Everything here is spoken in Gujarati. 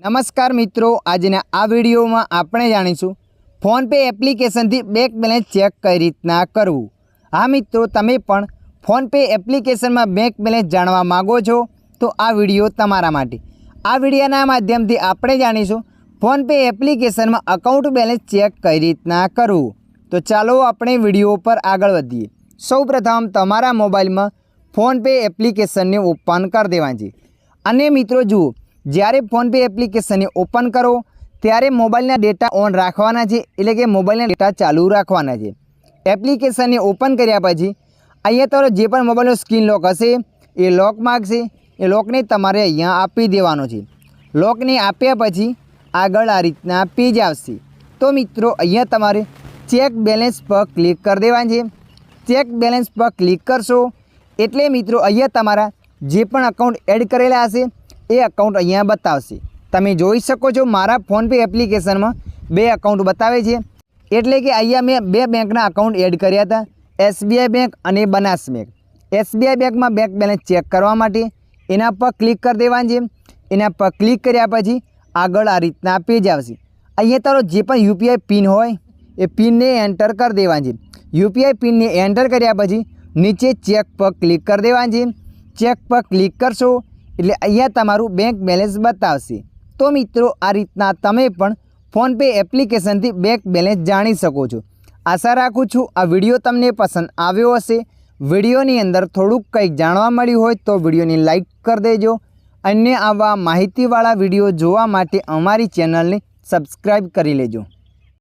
नमस्कार मित्रों, આજના આ વિડીયોમાં આપણે જાણીશું ફોનપે એપ્લિકેશનથી બેંક બેલેન્સ ચેક કઈ રીતના કરવું। હા મિત્રો, તમે પણ ફોનપે એપ્લિકેશનમાં બેંક બેલેન્સ જાણવા માંગો છો તો આ વિડીયો તમારા માટે। આ વિડીયોના માધ્યમથી આપણે જાણીશું ફોનપે એપ્લિકેશનમાં અકાઉન્ટ બેલેન્સ ચેક કઈ રીતના કરવું। તો ચાલો આપણે વિડીયો પર આગળ વધીએ। સૌપ્રથમ તમારા મોબાઈલમાં ફોનપે એપ્લિકેશનને ઓપન કરી દેવાની છે અને મિત્રો જુઓ, જ્યારે ફોનપે એપ્લિકેશનને ઓપન કરો ત્યારે મોબાઈલના ડેટા ઓન રાખવાના છે, એટલે કે મોબાઈલના ડેટા ચાલુ રાખવાના છે। એપ્લિકેશનને ઓપન કર્યા પછી અહીંયા તમારો જે પણ મોબાઈલનો સ્ક્રીન લોક હશે એ લોક માગશે, એ લોકને તમારે અહીંયા આપી દેવાનો છે। લોકને આપ્યા પછી આગળ આ રીતના પેજ આવશે। તો મિત્રો અહીંયા તમારે ચેક બેલેન્સ પર ક્લિક કરી દેવાનું છે। ચેક બેલેન્સ પર ક્લિક કરશો એટલે મિત્રો અહીંયા તમારા જે પણ અકાઉન્ટ એડ કરેલા હશે એ અકાઉન્ટ અહીંયા બતાવશે। તમે જોઈ શકો છો મારા ફોનપે એપ્લિકેશનમાં બે અકાઉન્ટ બતાવે છે, એટલે કે અહીંયા મેં બે બેંકના અકાઉન્ટ એડ કર્યા હતા, SBI બેંક અને બનાસ બેંક। SBI બેંકમાં બેંક બેલેન્સ ચેક કરવા માટે એના પર ક્લિક કરી દેવાનું છે। એના પર ક્લિક કર્યા પછી આગળ આ રીતના પેજ આવશે। અહીંયા તારો જે પણ UPI પિન હોય એ પિનને એન્ટર કરી દેવાની છે। UPI પિનને એન્ટર કર્યા પછી નીચે ચેક પર ક્લિક કરી દેવાનું છે। ચેક પર ક્લિક કરશો એટલે અહીંયા તમારું બેંક બેલેન્સ બતાવશે। તો મિત્રો આ રીતના તમે પણ ફોનપે એપ્લિકેશનથી બેંક બેલેન્સ જાણી શકો છો। આશા રાખું છું આ વિડીયો તમને પસંદ આવ્યો હશે। વિડીયોની અંદર થોડુંક કંઈક જાણવા મળ્યું હોય તો વિડીયોને લાઈક કરી દેજો। અન્ય આવા માહિતીવાળા વિડીયો જોવા માટે અમારી ચેનલને સબસ્ક્રાઈબ કરી લેજો।